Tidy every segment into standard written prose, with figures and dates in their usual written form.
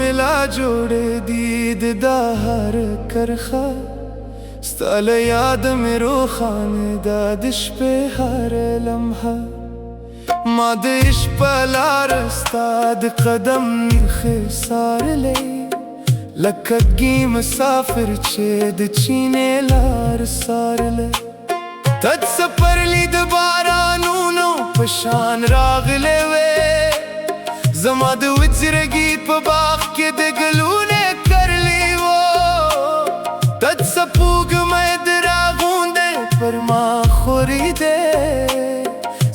ملا جوړې دي د دا هر کرخه ستا له یاد مې روښانه ده د شپې هر لمحه ما د عشق په لاره ستا د قدم نښې څارلې لکه ګي مسافر چې د چینې لار څارله تد سپرلی د بارانونو په شان راغلی وې زما د وچرګي په باغ کې د ګلونه کرلی وو تد سپوږمۍ د راغونډې پر ما خورېدې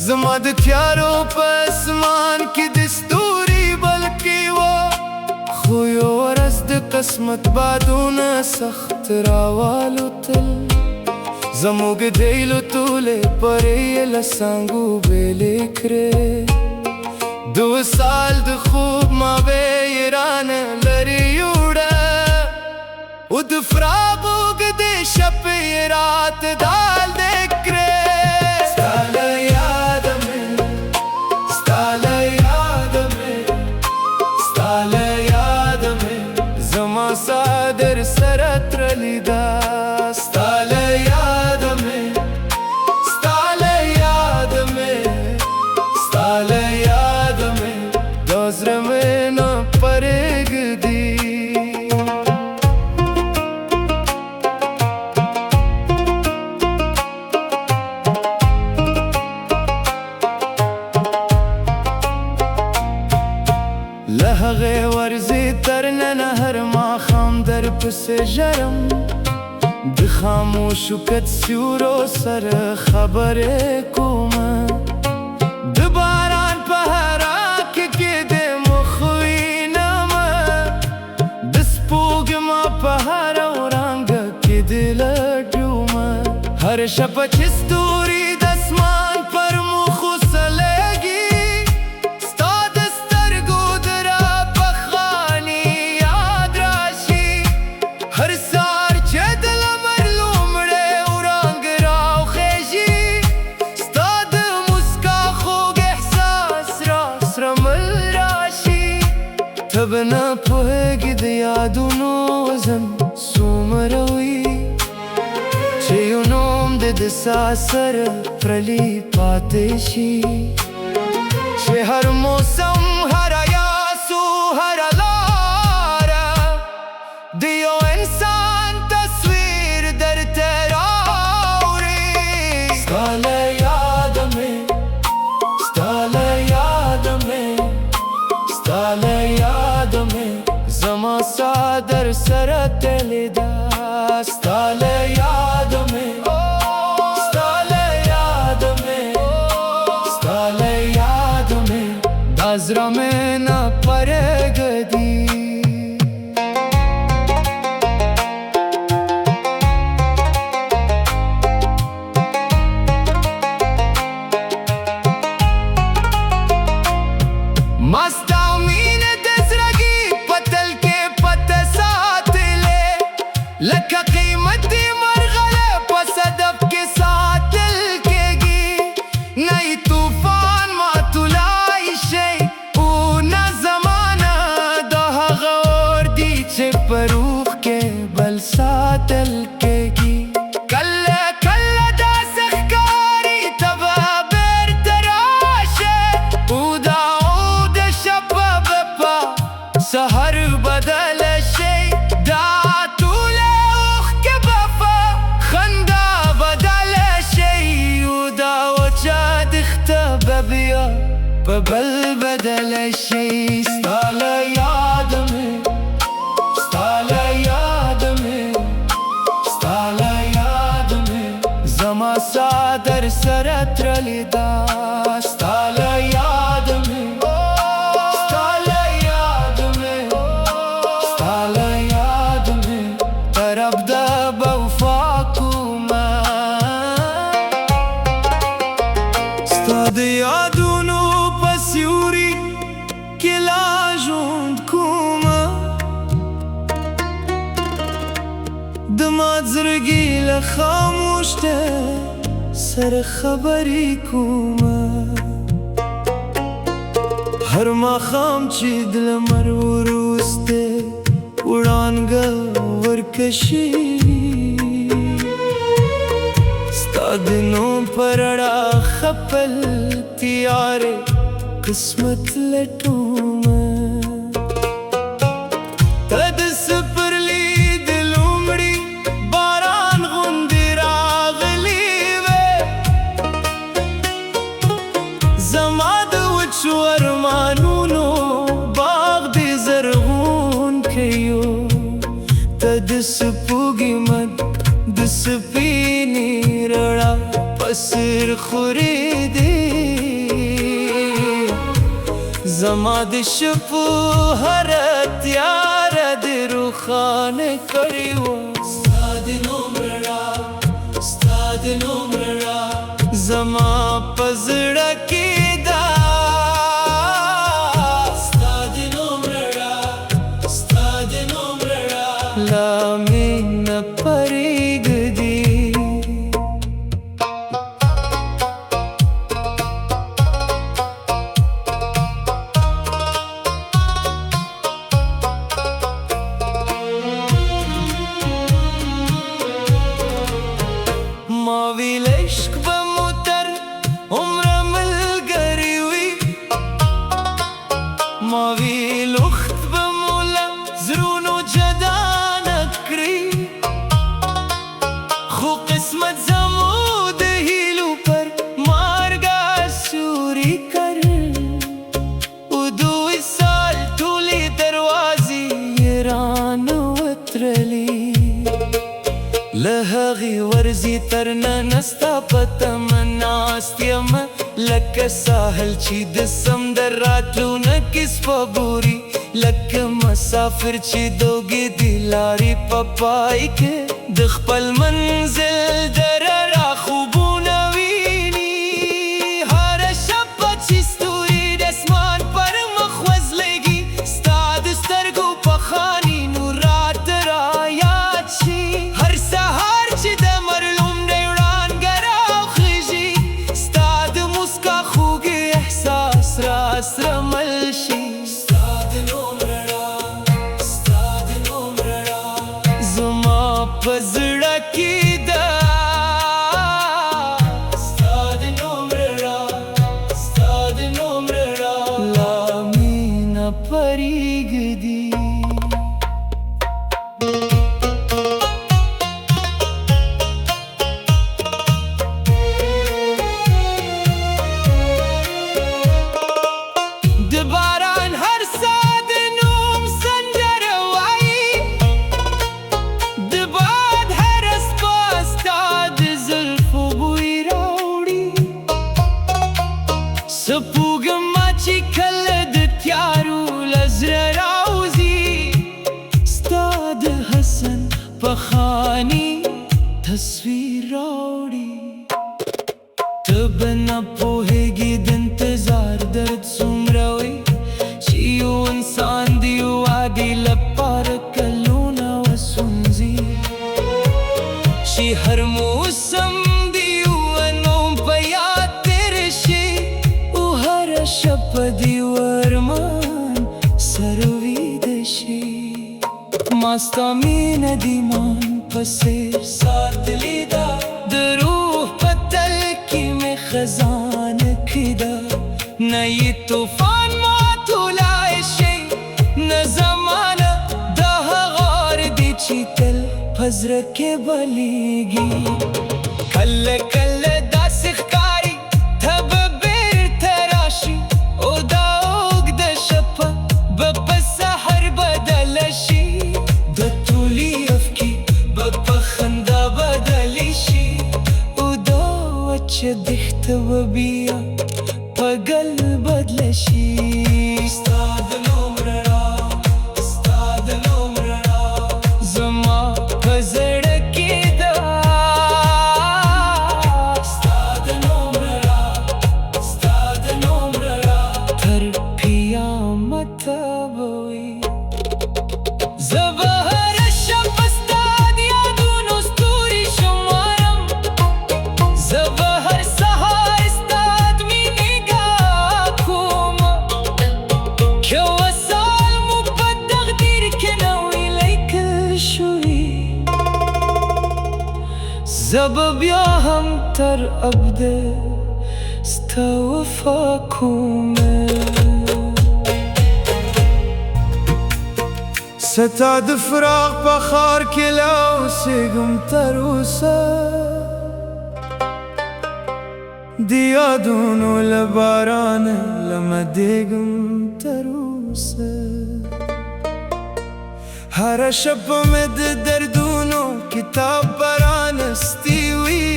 زما د تیارو په اسمان کې د ستوري بلکې وو خو یو ورځ د قسمت بادونه سخت راوالوتل زموږ د هیلو تولې پرې یې له څانګو بېلې کړې د وصال د خوب ماوې یې رانه لرې یوړه او د فراق اوږدې شپې یې راته ډالې کړې ستا له یاده مې ستا له یاده مې ستا له یاده مې زما ساه در سره تړلې ده ستا له یاده مې ستا له یاده مې ستا له یاده مې دا زړه مې نه پرېږدي له هغې ورځې تر ننه هر ماښام در پسې ژرم د خاموشو کټ سیورو سره خبرې کومه د باران په هراکه کې د مخ وینمه د سپوږمۍ په هره وړانګه کې د لټومه هر شپه چې ستوري د اسمان پر مخو سلیږي ستا د سترګو د راپخواني یاد راشي هر سهار چې د لمر لومړی وړانګ راوخیږي ستا د مسکا خوږ احساس راسره مل راشي ته به نه پوهېږې د یادونو وزن څومره وي چې یو نوم د ساه سره پرلی پاتې شي چې هر موسم هر یاسو هر لاره د یو انسان تصویر درته راوړي ستا له یاده مې ستا له یاده مې ستا له یاده مې زما ساه در سره تړلې ده ستا له یاده مې ستا له یاده مې ستا له یاده مې دا زړه مې نه پرېږدي ما ستا مینه د زړګي په تل کې پته ساتلې لکه قیمتي مرغله په صدف کې ساتل کېږي نه یې طوفان ماتولای شي او نه زمانه د هغه اور دی چې په روح کې بل ساتل کېږي کله کله داسې ښکاري ته به بېرته راشې او دا د شپه به په سحر بدله شي دا ټوله اوښکې به په خندا بدله شي او دا وچه دښته به بیا په بل بدله شي ستا له یاده مې ستا له یاده مې ستا له یاده مې زما ساه در سره تړلې ده ستا له یاده مې ستا له یاده مې ستا له یاده مې طرف د به وفا کومه ستا د یادونو په سیوري کې لا ژوند کومه د مات زړګي له خاموش ده سره خبرې کومه هر ماښام چې د لمر وروسته وړانګه ورکشي ستا د نوم پر رڼا خپل تیارې قسمت لټومه ته د سپرلي د لومړي باران غوندې راغلې وې زما د وچو ارمانونو باغ دې زرغون کړیو ته د سپوږمۍ مد د سپینې رڼا په سر خورې دې زما د شپو هر تیاره دې روښانه کړې وه ستا د نوم رڼا ستا د نوم رڼا زما په زړه کې ده ستا د نوم رڼا ستا د نوم رڼا لا مې نه پرېږدي ما ویل عشق به مو تر عمره ملګری وي ما ویل وخت به مو له زړونو جدا نه کړي خو قسمت زمو د هیلو پر مارګه سوري کړ و دوی سال ټولې دروازې یې رانه وتړلې له هغې ورځې تر ننه ستا په تمه ناست یم لکه ساحل چې د سمندر راتلو نه کس په بوري لکه مسافر چې دوږې د لارې په پای کې د خپل منزل د رڼا خوبونه ویني هره شپه چې ستوري د اسمان پر مخ وځلېږي ستا د سترګو په خاني نور راته رایاد شي هر سهار چې د مرلوم دی وړانګه راوخیږي ستا د موسکا خوږې احساس راسره مل شي ستا د نوم رڼا ستا د نوم رڼا زما په زړه کې ده ستا د نوم رڼا ستا د نوم رڼا لا مې نه پرېږدي د باران هر ساه د نوم سندره وایي د باد هره څپه ستا د زلفو بوی راوړي سپوږمۍ چې کله د تیارو له زړه راوځي ستا د حسن په خاني تصویر راوړي ته به نه پوهېږې د انتظار درد څومره وي چې یو انسان د یو عادي لپاره کلونه وسوځي چې هر موسم د یو نوم په یاد تېره شي او هره شپه د یو ارمان سره ویده شي ما ستا مینه د ایمان په څېر ساتلې ده د روح په تل کې مې خزانه کې ده نه یې طوفان ماتولی شي نه زمانه دا هغه اور دی چې تل په زړه کې بلیږي کله کله داسې ښکاري ته به بېرته راشي او دا اوږده شپه به په سحر بدله شي د ټولې افکې به په خندا بدلې شي او دا وچه دښته به بیا په ګل بدله شي ستا د نوم رڼا ستا د نوم رڼا زما په زړه کې ده زب بیا هم تر ابده ستا وفا کومه ستا د فراق په خار کې لا اوسېږم تر اوسه د یادونو له بارانه لمدېږم تر اوسه هره شپه مې د دردونو کتاب پرانستی وي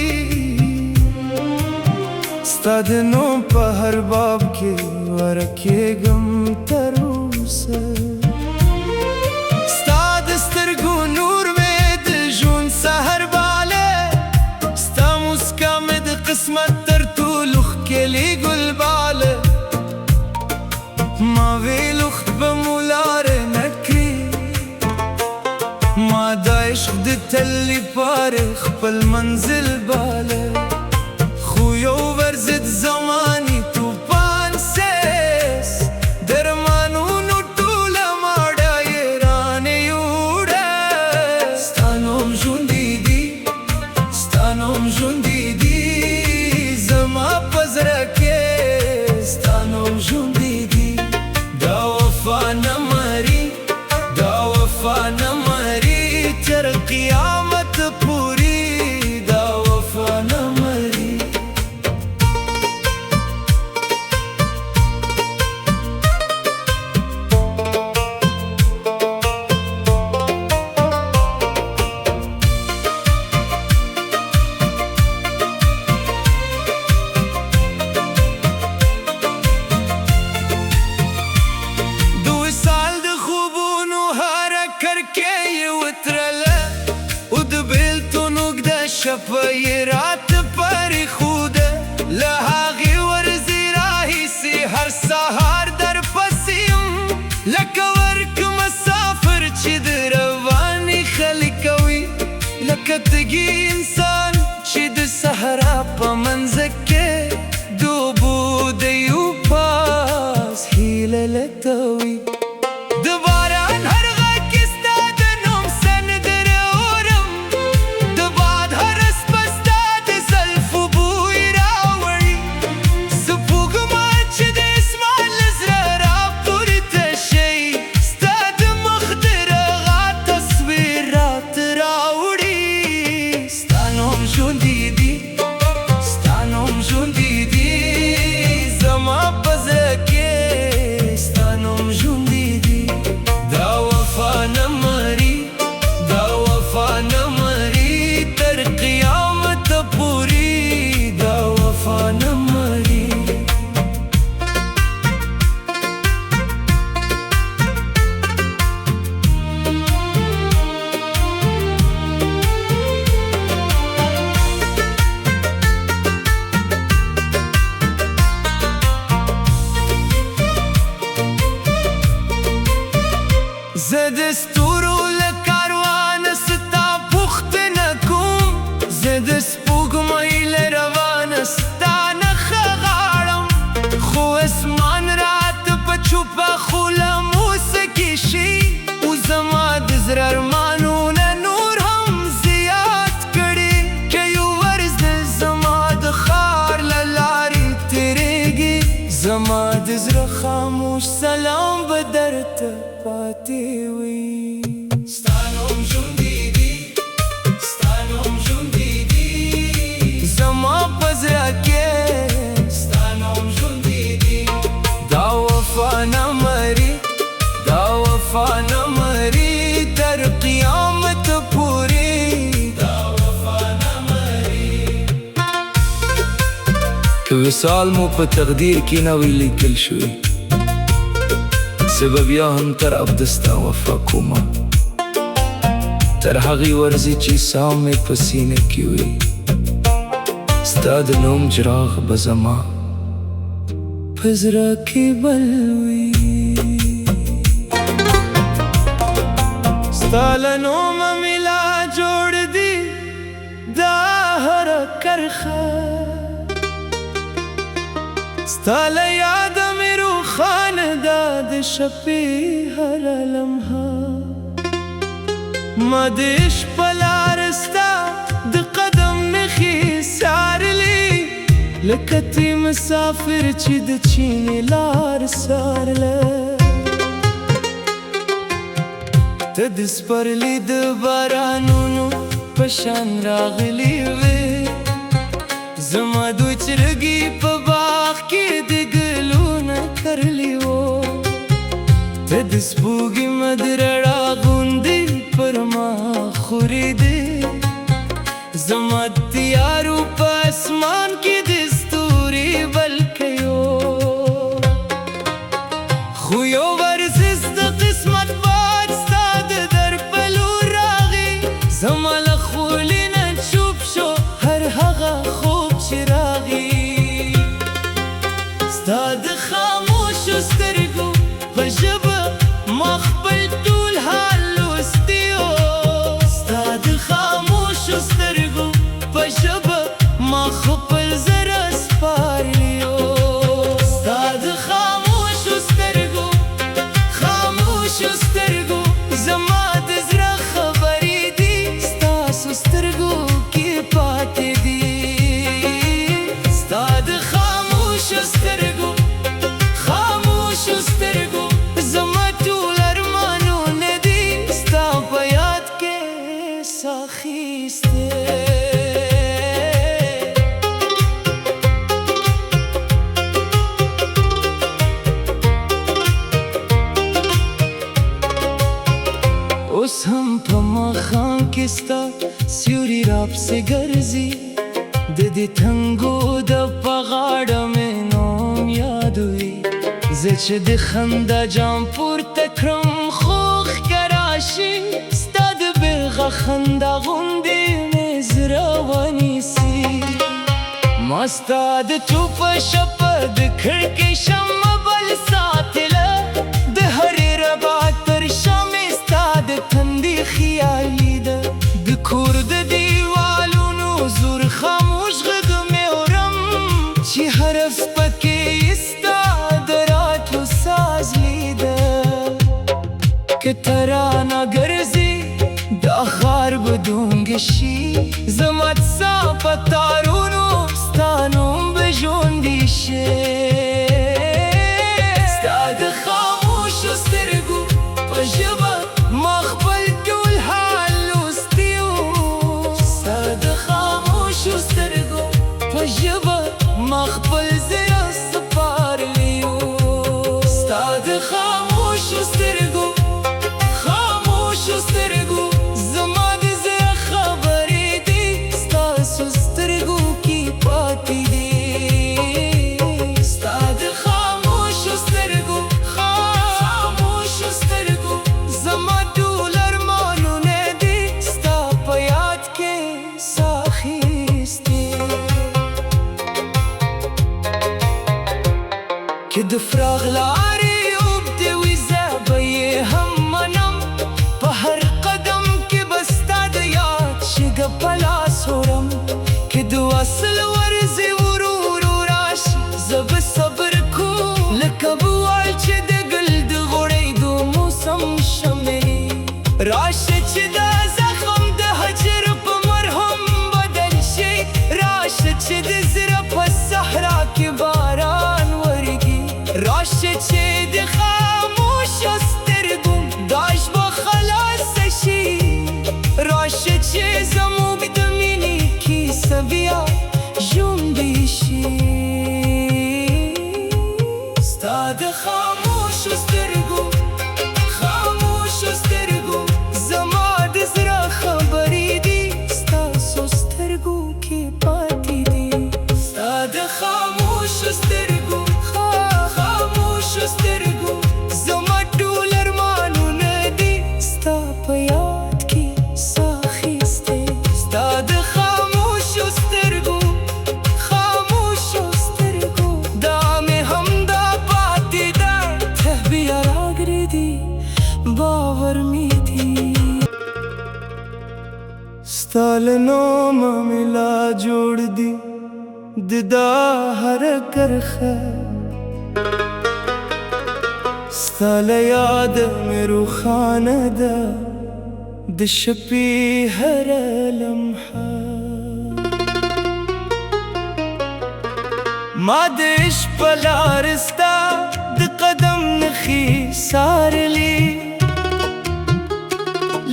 ستا د نوم په هر باب کې ورکېږم تر اوسه ستا د سترګو نور مې د ژوند سحر باله ستا موسکا مې د قسمت تر ټولو ښکلې ګلباله ما ویل وخت به مو لارې نه کړي ما د عشق د تل لپاره خپل منزل باله خو یو ورضد زماني توفان سیس درمانونو ټوله ماړه یې رانه یوړه ستا نوم ژوندی دی ستا نوم ژوندی دی زما په زړه کې ستا نوم ژوندی دی دا وفا نه مري دا وفا نه مري تر قیامت پوری دا وفا نه مري شپه یې راته پرېښوده له هغې ورځې راهیسې هر سهار درپسې یم لکه ورک مسافر چې د روانې خلې کوي لکه تږي انسان چې د صحرا په منځ کې د اوبو د یو پاس هیله لټوي د باران هر غږ کې ستا د نوم سندره اورم د باد هر سپه ستا د زلفو بوی راوړي سپوږمه چې د اسمان له زړه راپورته شي ستا د مخ د رغا تصویر راته راوړي ستا نوم ژوندی دی ستا نوم ژوندی دی زما په زړه کې ستا نوم ژوندی دی دا وفا نه مري دا وفا نه مري تر قیامت پوری دا وفا نه مري زه د ستورو له کاروانه ستا پوښتنه کوم زه د سپوږمۍ له روانه ستا نښه غواړم خو اسمان راته په چوپه خوله موسیقي شي او زما د زړه ارمانونه نور هم زیات کړي که یو ورځ زما د ښار له لارې تېرېږي زما د زړه خاموش سلام به درته پاتې وي ستا نوم ژوندی دی ستا نوم ژوندی دی زما په زړه کې ستا نوم ژوندی دی دا وفا نه مري دا وفا نه مري تر قیامت پوری دا وفا نه مري که وصال مو په تقدیر کې نه وي لیکل شوی زه به بیا هم تر ابده ستا وفا کومه تر هغې ورځې چې ساه مې په سینه کې وي ستا د نوم چراغ به زما په زړه کې بل وي ستا له نومه مې لا جوړ دي دا هره کرښه ستا له یاده مې روښانه ده د شپې هره لمحه ما د عشق په لاره ستا د قدم لکتی مسافر چې د چین لار سارله ته د سپرلي د بارانونو په شان راغلی وې زما دوی چرګي په باغ کې د ګلونه کرلی وو ته د سپوږمۍ مدرړه غوندې پر ما خورېدې زما تیارو په اسمان کې د ستوري بلکیو خو یو ورزش د قسمت باد ستا د در په لور راغی زما له خولې نه چوپ شو هر هغه خوب چې راغی ستا د خاموشو سترګو په ژبه ما خپل ټول حال لوستی ستا د خاموشو سترګو په ژبه ما خپل زړه سپارلی ستا د خاموشو سترګو زما د زړه خبرې دي ستاسو سترګو کې پاتې دي ستا د خاموشو سترګو زما ټول ارمانونه دي ستا په یاد کې ساه اخیستې اوس هم په ماښام کې ستا سیوري راپسې ګرځي د دې تنګو د په غاړه مې نوم یادوي زه چې د خندا جام پورته کړم خوښ راشي ستا د بېغه خندا غوندې مې زړه ونیسي ما ستا د چوپه شپه د کړکۍ شمه بل ساتله د هرې ربات تر شا مې ستا د تندي خیال لیده د کور د دیوالونو زور خاموش غږ مې اورم چې حرف پکې ستا د راتلو ساز لیده که ترانه ګرځي دا ښار به دونګه شي زما څا په تارونو ستا نوم به ژوندی شي ستا د خاموشو سترګو په ژبه ما خپل ټول حال لوستی ستا د خاموشو سترګو په ژبه ما خپل زړه سپارلی ستا د خاموشو سترګو زما د زړه خبرې دي ستاسو سترګو کې پاتې دي ستا د خاموشو سترګو زما ټول ارمانونه دي ستا په یاد کې ساه اخیستې که د فراق لارې اوږدې وي زه به یې هم منم په هر قدم کې به ستا د یاد شګه په لاس وړم که د وصل ورځې ورو ورو راشي زه به صبر کوم لکه بوال چې د ګل د غوړېدو موسم شمې راشه چې دا زخم د هجر په مرهم بدل شي راشه چې د زړه په صحرا کې باران ورګي راشه چې د خاموشو سترګو دا شپه خلاصه شي راشه چې زموږ د مینې کیسه بیا ژوندۍ شي ستا د خاموشو سترګو زما د زړه خبرې دي ستاسو سترګو کې پاتې دي ستا د خاموشو سترګو زما ټول ارمانونه دي ستا په یاد کې ساه اخیستې ستا د خاموشو سترګو دا مې همدا پاتې ده ته بیا راګرځې باور مې دي ستا له نومه مې لا جوړ دي د دا هر کرښه ستا له یاده مې روښانه ده د شپې هره لمحه ما د عشق په لار ستا د قدم نښې څارلې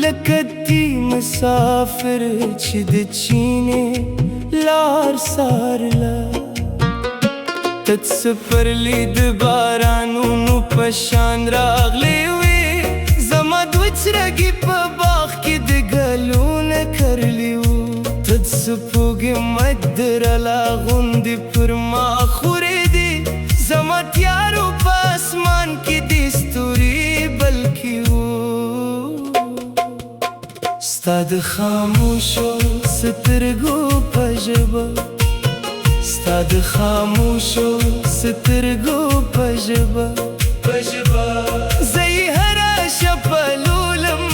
لکه تی مسافر چې د چینې لار څارله تت سپرلی د بارانونو په شان راغلی وې زما د وچرګي په باغ کې د ګلونه کرلی وو تت سپوږې مدرلا غوندې پر ما خورېدې زما تیارو په اسمان کې د ستوري بلکې وو ستا د خاموشو سترګو په ژبه ستا د خاموشو سترګو په ژبه زه یې هره شپه لولم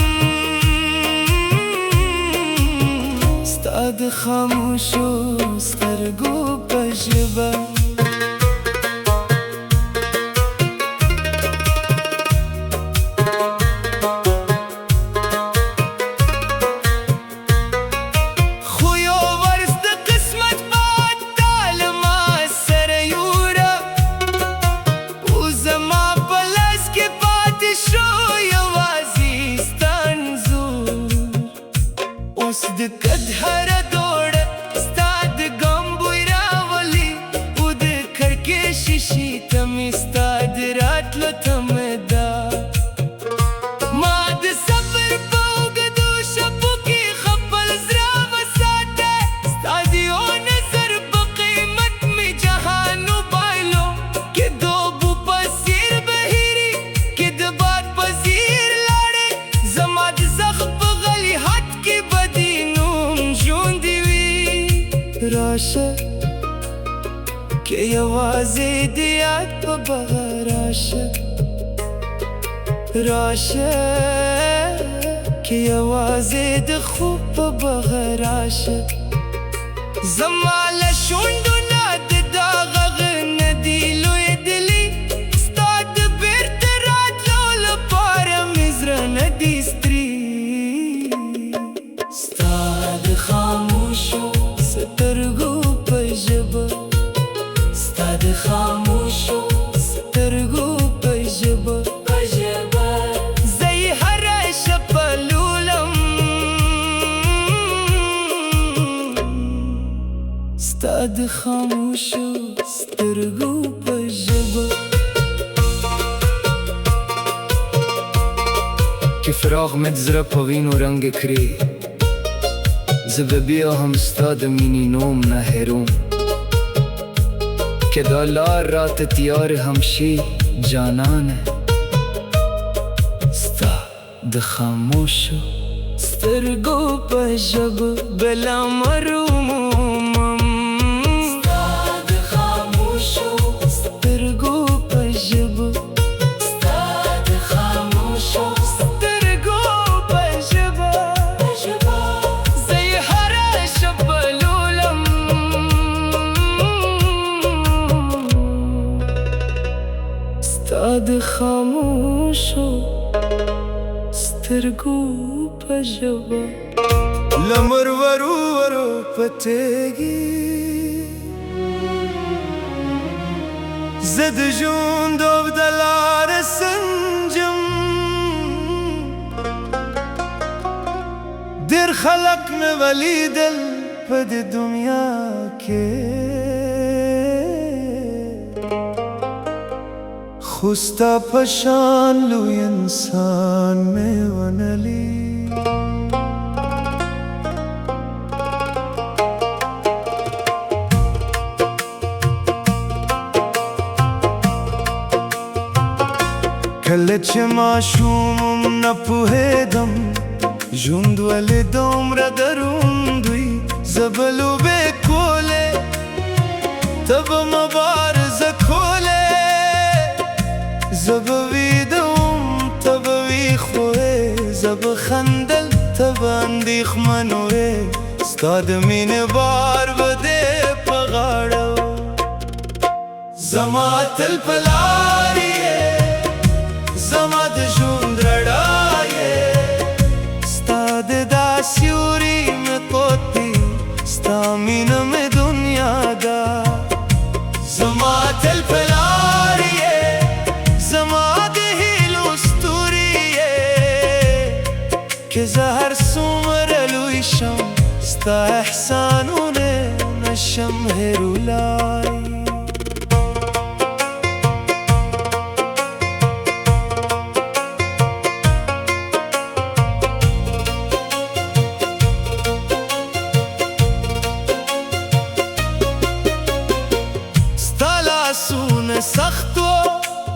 ستا د خاموشو سترګو په ژبه د قد هره دوړه ستا د ګام بوی راولي او د کړکۍ شیشې ته مې ستا د راتلو تمه ده ما د سفر په اوږدو شپو کې خپل زړه وساته ستا د یو نظر په قیمت مې جهان وبایلو کې د اوبو په څېر بهیري کې د باد په څېر لاړې زما د زخم په غلي حد کې بدي راشه که یوازې د یاد په بغیر راشه که یوازې د خوب په بغیر راشه زما له شونډو نه د دا غږ نه دي لوېدلي ستا د بېرته راتلو لپاره مې زړه نه دي ستري ستا د خاموشو سترګو په ژبه ستا د خاموشو سترګو په ژبه زه یې هره شپه لولم ستا د خاموشو سترګو په ژبه که فراق مې د زړه په وینو رنګ کړي زه به بیا هم ستا د مینې نوم نه هېروم که دا لار راته تیار هم شي جانانه ستا د خاموشو سترګو په ژبه بلا مرومومم ستا د خاموشو سترګو په ژبه ستا د خاموشو سترګو په ژبه ستا د خاموشو سترګو په ژبه لمر ورو پتېږي زه د ژوند اوږده لاره سنجم ډېر خلک مې ولیدل په دې دنیا کې خو ستا په شان لوی انسان مې ونه لید کله چې ماشوم نه پوهېدم ژوند ولې دومره دروند وي زه به لوبې کولې ته به مبارزه کولې زه به ویده وم ته به ویښوې زه به خندل ته به اندېښمن وې ستا د مینې بار به دې په غاړه زما تل په لار یې زما د ژوند رڼا یې ستا د دا سیوري مې قوت دی ستا مینه مې دنیا ده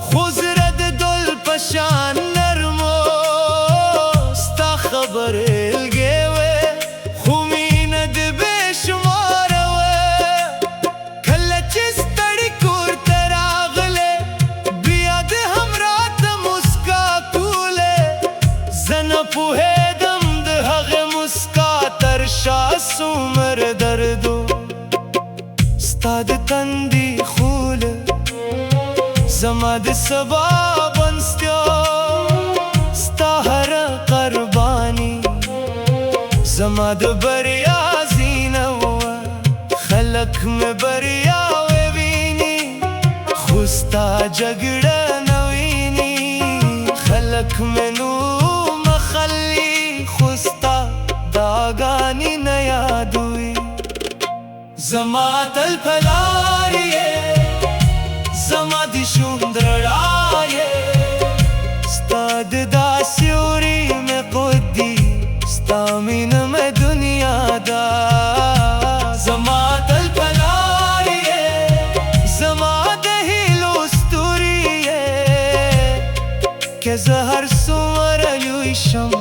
خو زړه د ګل په شان نرم و، ستا خبرې الګې وې، خو مینه دې بې شماره وه. کله چې ستړی کور ته راغلې، بیا دې هم راته مسکا کولې. زه نه پوهېدم د هغې مسکا تر شا څومره درد و. ستا د تندي خوله زما د سبا بنستیا، ستا هره قرباني زما د بریا زینه وه. خلک مې بریاوې ویني، خو ستا جګړه نه ویني. خلک مې نوم اخلي، خو ستا داګانې نه یادوي. زما تل په لار یې، زما د ژوند رڼا یې. ستا د دا سیوري مې قوت دی، ستا مینه مې دنیا ده. زما تل په لار یې، زما د هیلو ستوري یې. که زه هر څومره لوی شم،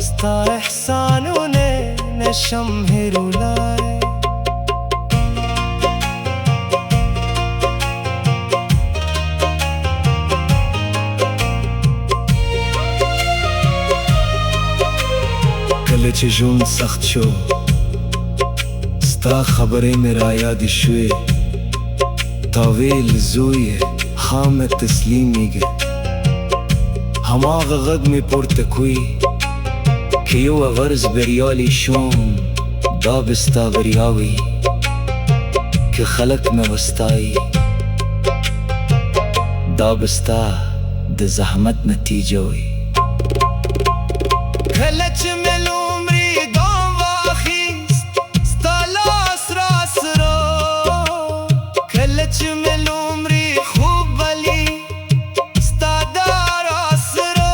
ستا احسانونه نشم هېرولای. کله چې ژوند سخت شو، ستا خبرې مې را یادې شوې. تا ویل زویې ښه مې تسلیمیږه. هماغه غږ مې پورته کوي که یو ورځ بریالی شوم، دا به ستا بریا وي. که خلک مې وستایي، دا به ستا د زحمت نتیجه وي. کله چې مې لومړی ګام واخیست، ستا لاس را سره. کله چې مې لومړی خوب ولید، ستا دا را سره.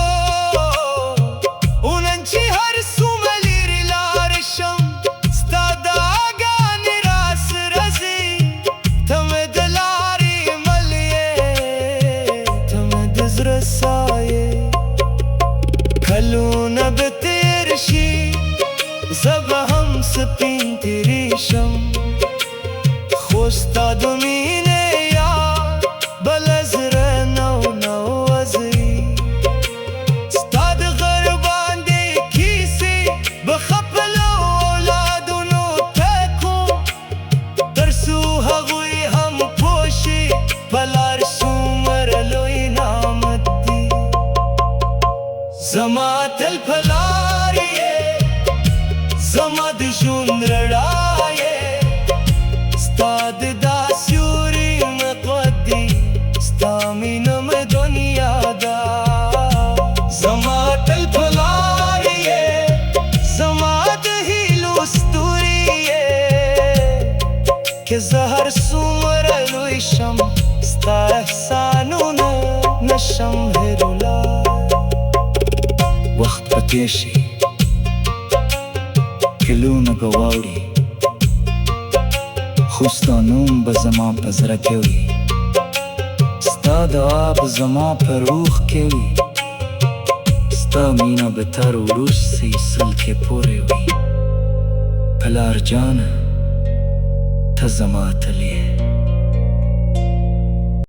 او نن چې هر څومره لرې لاړ شم، ستا دعاګانې را سره ځي. ته مې د لارې مل یې، ته مې د زړه ساه یې. کلونه به تیر شي، زه به هم سپین تېرېږم، خو ستا د مینې یاد به له زړه نو وځي. ستا د غر باندې کیسې به خپلو اولادونو ته کوم، تر څو هغوی هم پوه شي په لار څومره لوی نعمت دی. زما تل په لار یې، زما د ژوند رڼا یې. ستا د دا سیوري مې قوت دی، ستا مینه مې دنیا ده. زما تل په لار یې، زما د هیلو ستوري یې. که زه هر څومره لوی شم، ستا احسانونه نشم هېرولای. وخت به تېر شي، کلونه به واوړي، خو ستا نوم به زما په زړه کې وي. ستا دعا به زما په روح کې وي. ستا مینه به تر وروستي سلکې پورې وي. پلار جانه ته زما تل یې.